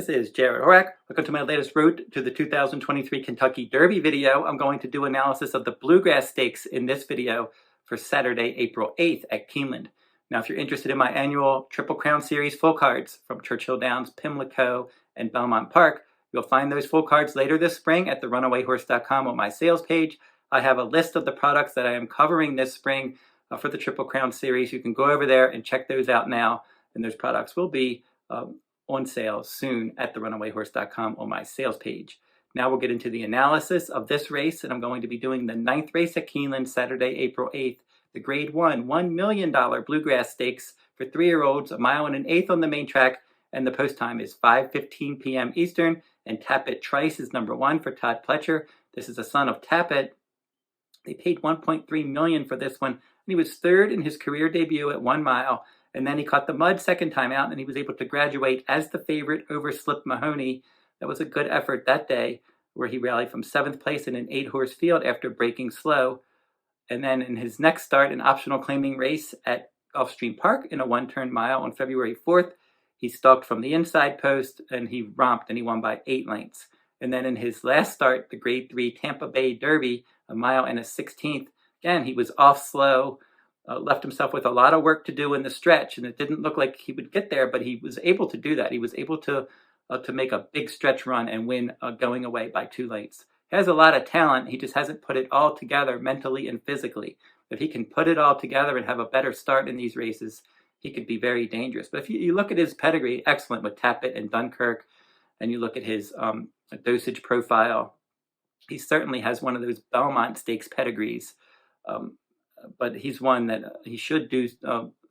This is Jarrod Horak. Welcome to my latest Road to the 2023 Kentucky Derby video. I'm going to do analysis of the Bluegrass Stakes in this video for Saturday, April 8th at Keeneland. Now, if you're interested in my annual Triple Crown Series full cards from Churchill Downs, Pimlico, and Belmont Park, you'll find those full cards later this spring at the runawayhorse.com on my sales page. I have a list of the products that I am covering this spring for the Triple Crown Series. You can go over there and check those out now, and those products will be on sale soon at the runawayhorse.com on my sales page. Now we'll get into the analysis of this race, and I'm going to be doing the 9th race at Keeneland Saturday, April 8th, the Grade 1 $1 million Bluegrass Stakes for 3-year-olds, 1 1/8 on the main track, and the post time is 5:15 p.m. Eastern, and Tapit Trice is number 1 for Todd Pletcher. This is a son of Tapit. They paid $1.3 million for this one, and he was third in his career debut at 1 mile. And then he caught the mud second time out, and he was able to graduate as the favorite over Slip Mahoney. That was a good effort that day, where he rallied from 7th place in an 8-horse field after breaking slow. And then in his next start, an optional claiming race at Gulfstream Park in a 1-turn mile on February 4th, he stalked from the inside post, and he romped, and he won by 8 lengths. And then in his last start, the Grade 3 Tampa Bay Derby, 1 mile and a 16th, again, he was off slow. Left himself with a lot of work to do in the stretch, and it didn't look like he would get there, but he was able to do that. He was able to make a big stretch run and win going away by 2 lengths. He has a lot of talent. He just hasn't put it all together mentally and physically. If he can put it all together and have a better start in these races, he could be very dangerous. But if you look at his pedigree, excellent with Tapit and Dunkirk, and you look at his dosage profile, he certainly has one of those Belmont Stakes pedigrees. But he's one that he should do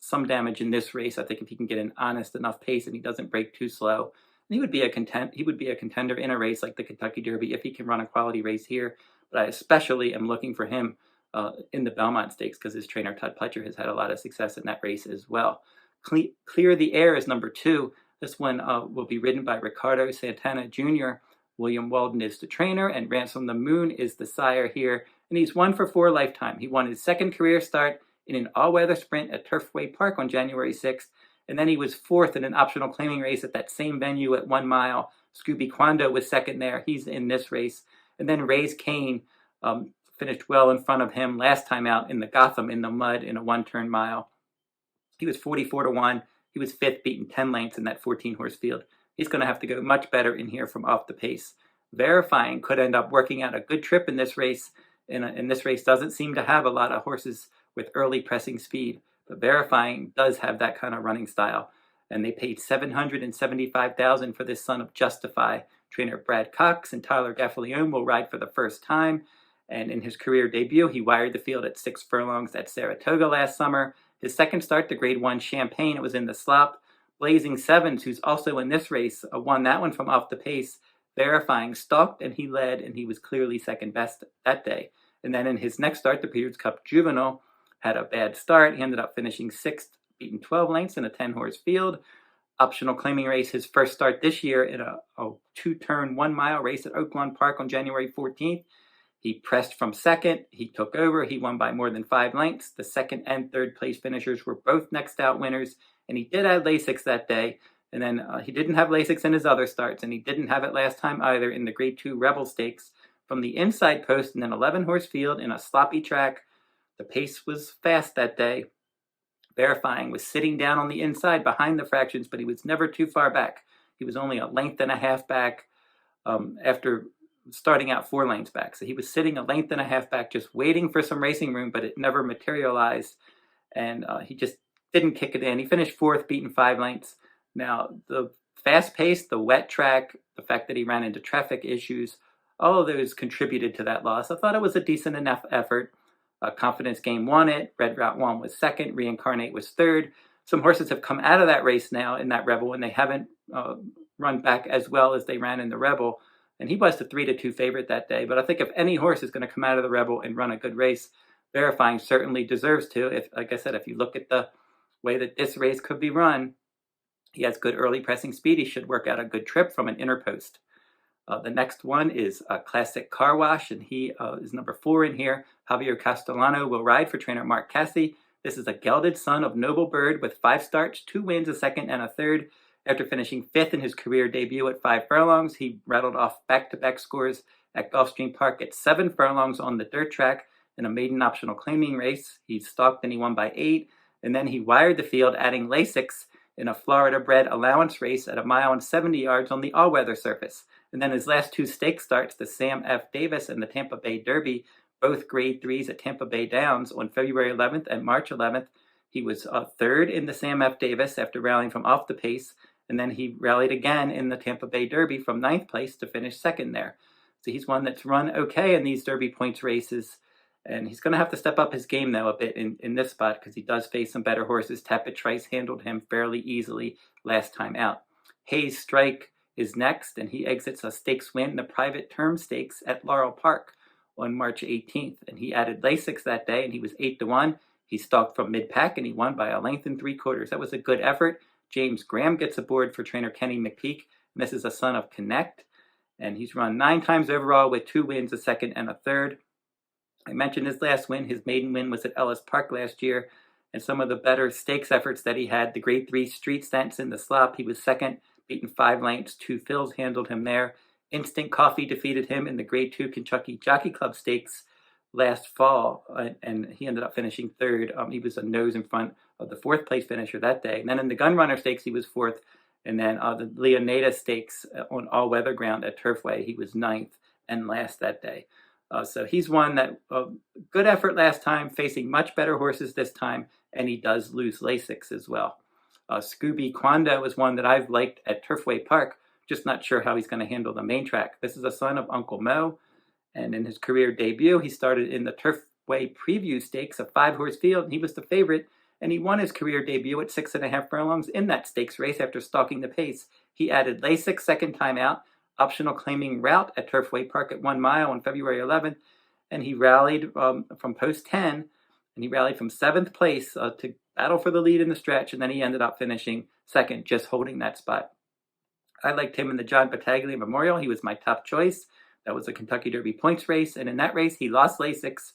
some damage in this race. I think if he can get an honest enough pace and he doesn't break too slow, he would be a contender in a race like the Kentucky Derby if he can run a quality race here. But I especially am looking for him in the Belmont Stakes because his trainer Todd Pletcher has had a lot of success in that race as well. Clear the Air is number 2. This one will be ridden by Ricardo Santana Jr. William Walden is the trainer, and Ransom the Moon is the sire here. And he's 1 for 4 lifetime. He won his 2nd career start in an all-weather sprint at Turfway Park on January 6th, and then he was 4th in an optional claiming race at that same venue at 1 mile. Scooby Quando was 2nd there. He's in this race. And then Cain finished well in front of him last time out in the Gotham in the mud in a 1-turn mile. He was 44-1. He was 5th, beaten 10 lengths in that 14-horse field. He's going to have to go much better in here from off the pace. Verifying could end up working out a good trip in this race. And this race doesn't seem to have a lot of horses with early pressing speed, but Verifying does have that kind of running style. And they paid $775,000 for this son of Justify. Trainer Brad Cox and Tyler Gaffalione will ride for the first time. And in his career debut, he wired the field at 6 furlongs at Saratoga last summer. His 2nd start, the Grade 1 Champagne, it was in the slop. Blazing Sevens, who's also in this race, won that one from off the pace. Verifying stalked, and he led, and he was clearly 2nd best that day. And then in his next start, the Breeders' Cup Juvenile had a bad start. He ended up finishing 6th, beaten 12 lengths in a 10-horse field. Optional claiming race, his first start this year in a 2-turn 1-mile race at Oaklawn Park on January 14th. He pressed from 2nd. He took over. He won by more than 5 lengths. The 2nd and 3rd place finishers were both next out winners, and he did add Lasix that day. And then he didn't have Lasix in his other starts, and he didn't have it last time either in the Grade 2 Rebel Stakes. From the inside post in an 11-horse field in a sloppy track, the pace was fast that day. Verifying was sitting down on the inside behind the fractions, but he was never too far back. He was only 1.5 lengths back after starting out 4 lengths back. So he was sitting 1.5 lengths back, just waiting for some racing room, but it never materialized, and he just didn't kick it in. He finished 4th, beaten 5 lengths. Now, the fast pace, the wet track, the fact that he ran into traffic issues, all of those contributed to that loss. I thought it was a decent enough effort. Confidence Game won it. Red Route 1 was 2nd. Reincarnate was 3rd. Some horses have come out of that race now in that Rebel, and they haven't run back as well as they ran in the Rebel. And he was the 3-2 favorite that day. But I think if any horse is going to come out of the Rebel and run a good race, Verifying certainly deserves to. If, like I said, if you look at the way that this race could be run, he has good early pressing speed. He should work out a good trip from an inner post. The next one is a Classic Car Wash, and he is number 4 in here. Javier Castellano will ride for trainer Mark Casse. This is a gelded son of Noble Bird with 5 starts, 2 wins, a 2nd, and a 3rd. After finishing 5th in his career debut at 5 furlongs, he rattled off back-to-back scores at Gulfstream Park at 7 furlongs on the dirt track in a maiden optional claiming race. He stalked and he won by 8, and then he wired the field, adding Lasix in a Florida-bred allowance race at 1 mile and 70 yards on the all-weather surface. And then his last 2 stake starts, the Sam F. Davis and the Tampa Bay Derby, both grade 3s at Tampa Bay Downs on February 11th and March 11th. He was 3rd in the Sam F. Davis after rallying from off the pace, and then he rallied again in the Tampa Bay Derby from 9th place to finish 2nd there. So he's one that's run okay in these Derby points races, and he's going to have to step up his game, though, a bit in this spot because he does face some better horses. Tapit Trice handled him fairly easily last time out. Hayes Strike is next, and he exits a stakes win in the private term stakes at Laurel Park on March 18th, and he added Lasix that day, and he was 8-1. He stalked from mid-pack, and he won by 1 3/4 lengths. That was a good effort. James Graham gets aboard for trainer Kenny McPeak, and this is a son of Connect, and he's run 9 times overall with 2 wins, a 2nd and a 3rd. I mentioned his last win. His maiden win was at Ellis Park last year, and some of the better stakes efforts that he had, the grade 3 Street Sense in the slop, he was 2nd, beaten 5 lengths. 2 fills handled him there. Instant Coffee defeated him in the grade 2 Kentucky Jockey Club Stakes last fall, and he ended up finishing 3rd. He was a nose in front of the 4th place finisher that day. And then in the Gun Runner Stakes, he was 4th. And then the Leonida Stakes on all-weather ground at Turfway, he was 9th and last that day. So he's one that good effort last time, facing much better horses this time, and he does lose Lasix as well. Scooby Quando is one that I've liked at Turfway Park, just not sure how he's going to handle the main track. This is a son of Uncle Mo, and in his career debut, he started in the Turfway Preview Stakes, a 5-horse field, and he was the favorite, and he won his career debut at 6.5 furlongs in that stakes race after stalking the pace. He added Lasix 2nd time out, optional claiming route at Turfway Park at 1 mile on February 11th, and he rallied from post 10, and he rallied from 7th place to battle for the lead in the stretch, and then he ended up finishing 2nd, just holding that spot. I liked him in the John Battaglia Memorial. He was my top choice. That was a Kentucky Derby points race, and in that race, he lost Lasix,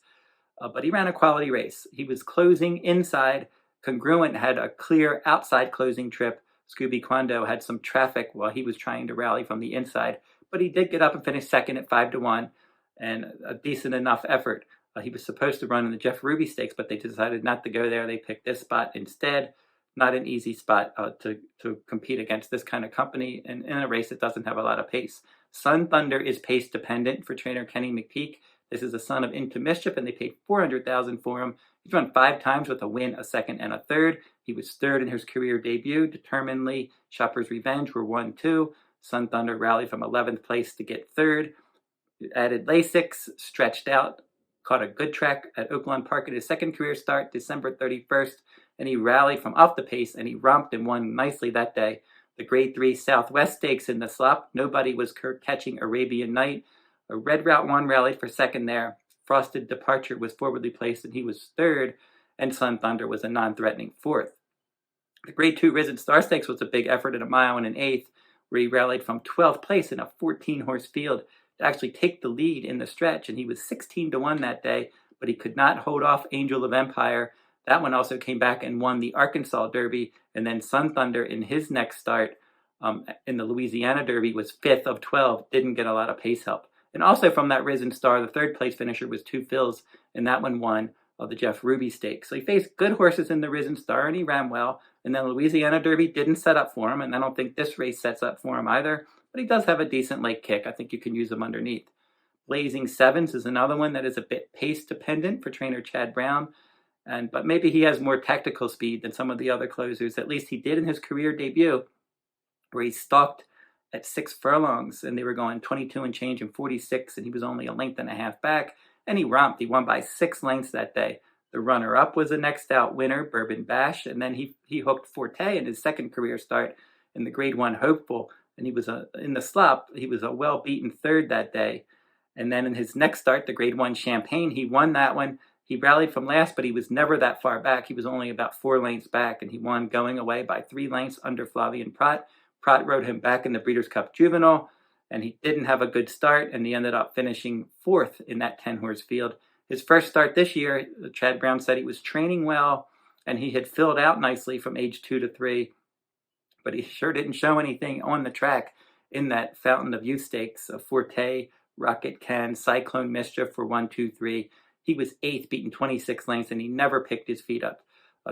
but he ran a quality race. He was closing inside. Congruent had a clear outside closing trip. Scooby Quando had some traffic while he was trying to rally from the inside, but he did get up and finish 2nd at 5-1, and a decent enough effort. He was supposed to run in the Jeff Ruby Stakes, but they decided not to go there. They picked this spot instead. Not an easy spot to compete against this kind of company in a race that doesn't have a lot of pace. Sun Thunder is pace dependent for trainer Kenny McPeak. This is a son of Into Mischief, and they paid $400,000 for him. He's run 5 times with a win, a 2nd, and a 3rd. He was 3rd in his career debut. Determinedly, Shopper's Revenge were 1-2. Sun Thunder rallied from 11th place to get 3rd. Added Lasix, stretched out, caught a good track at Oaklawn Park at his 2nd career start, December 31st, and he rallied from off the pace, and he romped and won nicely that day. The grade 3 Southwest Stakes in the slop, nobody was catching Arabian Night. A Red Route 1 rallied for 2nd there. Frosted Departure was forwardly placed, and he was 3rd, and Sun Thunder was a non-threatening 4th. The grade 2 Risen Star Stakes was a big effort at 1 mile and an 1/8, where he rallied from 12th place in a 14-horse field to actually take the lead in the stretch, and he was 16-1 that day, but he could not hold off Angel of Empire. That one also came back and won the Arkansas Derby, and then Sun Thunder in his next start in the Louisiana Derby was 5th of 12, didn't get a lot of pace help. And also from that Risen Star, the 3rd place finisher was 2 fills, and that one won the Jeff Ruby Stakes. So he faced good horses in the Risen Star, and he ran well. And then the Louisiana Derby didn't set up for him, and I don't think this race sets up for him either. But he does have a decent late kick. I think you can use him underneath. Blazing Sevens is another one that is a bit pace dependent for trainer Chad Brown. But maybe he has more tactical speed than some of the other closers. At least he did in his career debut, where he stalked at 6 furlongs, and they were going 22 and change and 46, and he was only 1.5 lengths back, and he romped. He won by 6 lengths that day. The runner-up was the next out winner, Bourbon Bash, and then he hooked Forte in his 2nd career start in the Grade 1 Hopeful, and he was in the slop. He was a well-beaten 3rd that day. And then in his next start, the Grade 1 Champagne, he won that one. He rallied from last, but he was never that far back. He was only about 4 lengths back, and he won going away by 3 lengths under Flavian Prat. Prat rode him back in the Breeders' Cup Juvenile, and he didn't have a good start, and he ended up finishing 4th in that 10-horse field. His first start this year, Chad Brown said he was training well, and he had filled out nicely from age 2 to 3. but he sure didn't show anything on the track in that Fountain of Youth Stakes. Forte, Rocket Can, Cyclone Mischief for 1, 2, 3. He was 8th, beaten 26 lengths, and he never picked his feet up.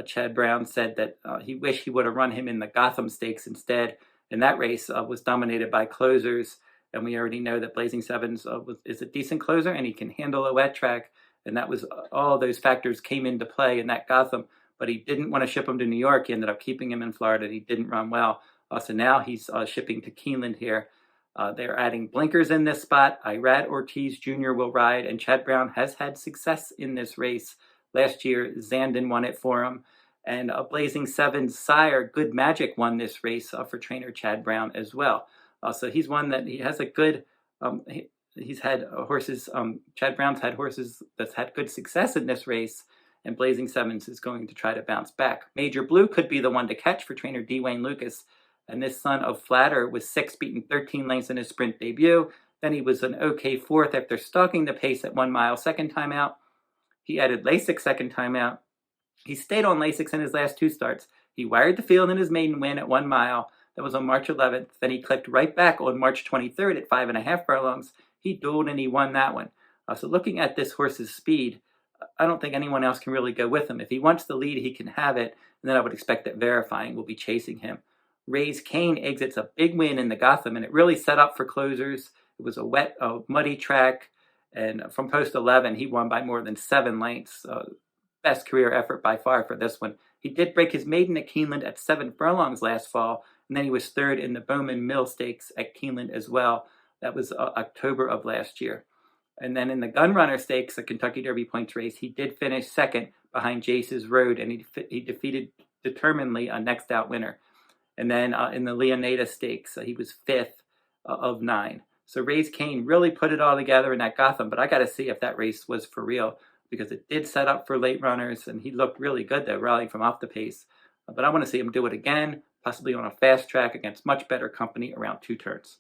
Chad Brown said that he wished he would have run him in the Gotham Stakes instead, and that race was dominated by closers, and we already know that Blazing Sevens is a decent closer, and he can handle a wet track, and that was all those factors came into play in that Gotham, but he didn't want to ship him to New York. He ended up keeping him in Florida, and he didn't run well. So now he's shipping to Keeneland here. They're adding blinkers in this spot. Irad Ortiz Jr. will ride, and Chad Brown has had success in this race. Last year, Zandon won it for him. And Blazing Sevens sire, Good Magic, won this race for trainer Chad Brown as well. So he's one that he has a good, he's had horses, Chad Brown's had horses that's had good success in this race, and Blazing Sevens is going to try to bounce back. Major Blue could be the one to catch for trainer Dwayne Lucas. And this son of Flatter was 6th, beaten 13 lengths in his sprint debut. Then he was an okay 4th after stalking the pace at 1 mile second time out. He added Lasix second time out. He stayed on Lasix in his last 2 starts. He wired the field in his maiden win at 1 mile. That was on March 11th. Then he clicked right back on March 23rd at 5.5 furlongs. He dueled and he won that one. So looking at this horse's speed, I don't think anyone else can really go with him. If he wants the lead, he can have it. And then I would expect that Verifying will be chasing him. Ray's Cain exits a big win in the Gotham, and it really set up for closers. It was a wet, muddy track, and from post 11, he won by more than 7 lengths. Best career effort by far for this one. He did break his maiden at Keeneland at 7 furlongs last fall, and then he was 3rd in the Bowman Mill Stakes at Keeneland as well. That was October of last year. And then in the Gunrunner Stakes, a Kentucky Derby points race, he did finish 2nd behind Jace's Road, and he defeated determinedly a next out winner. And then in the Leonida Stakes, he was 5th of 9. So Ray's Cain really put it all together in that Gotham, but I got to see if that race was for real, because it did set up for late runners, and he looked really good there, rallying from off the pace. But I want to see him do it again, possibly on a fast track against much better company around 2 turns.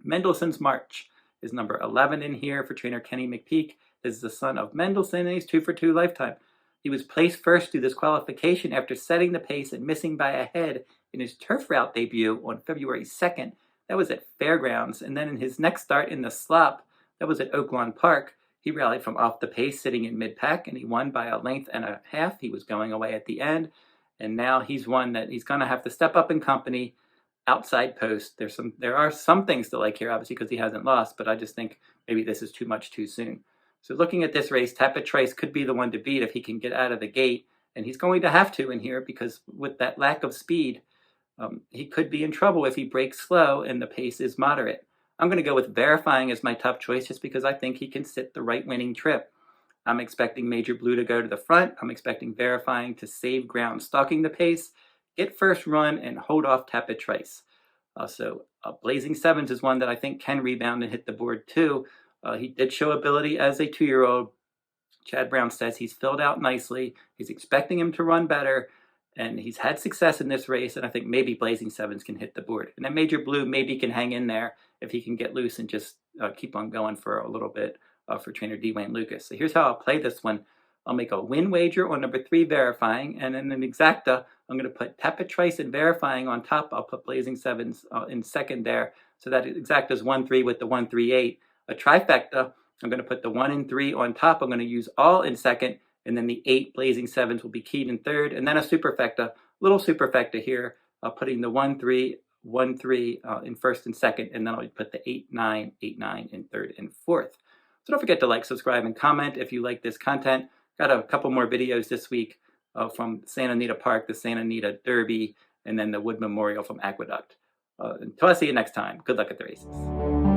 Mendelssohn's March is number 11 in here for trainer Kenny McPeak. This is the son of Mendelssohn, and he's 2 for 2 lifetime. He was placed first through this qualification after setting the pace and missing by a head in his turf route debut on February 2nd. That was at Fairgrounds. And then in his next start in the slop, that was at Oaklawn Park, he rallied from off the pace sitting in mid-pack, and he won by a length and a half. He was going away at the end. And now he's one that he's going to have to step up in company, outside post. There are some things to like here, obviously, because he hasn't lost, but I just think maybe this is too much too soon. So looking at this race, Tapit Trice could be the one to beat if he can get out of the gate, and he's going to have to in here, because with that lack of speed, he could be in trouble if he breaks slow and the pace is moderate. I'm going to go with Verifying as my top choice, just because I think he can sit the right winning trip. I'm expecting Major Blue to go to the front. I'm expecting Verifying to save ground stalking the pace, get first run, and hold off Tapit Trice. Blazing Sevens is one that I think can rebound and hit the board too. He did show ability as a 2-year-old. Chad Brown says he's filled out nicely. He's expecting him to run better, and he's had success in this race, and I think maybe Blazing Sevens can hit the board. And then Major Blue maybe can hang in there if he can get loose and just keep on going for a little bit for trainer Dwayne Lucas. So here's how I'll play this one. I'll make a win wager on number 3, Verifying, and in an exacta, I'm going to put Tapit Trice and Verifying on top. I'll put Blazing Sevens in second there. So that exacta is 1-3 with the 1-3-8. A trifecta, I'm going to put the 1 and 3 on top. I'm going to use all in second, and then the 8 Blazing Sevens will be keyed in third, and then a superfecta, little superfecta here, putting the 1-3, 1-3 in first and second, and then I'll put the 8-9, 8-9 in third and fourth. So don't forget to like, subscribe, and comment if you like this content. Got a couple more videos this week from Santa Anita Park, the Santa Anita Derby, and then the Wood Memorial from Aqueduct. Until I see you next time, good luck at the races.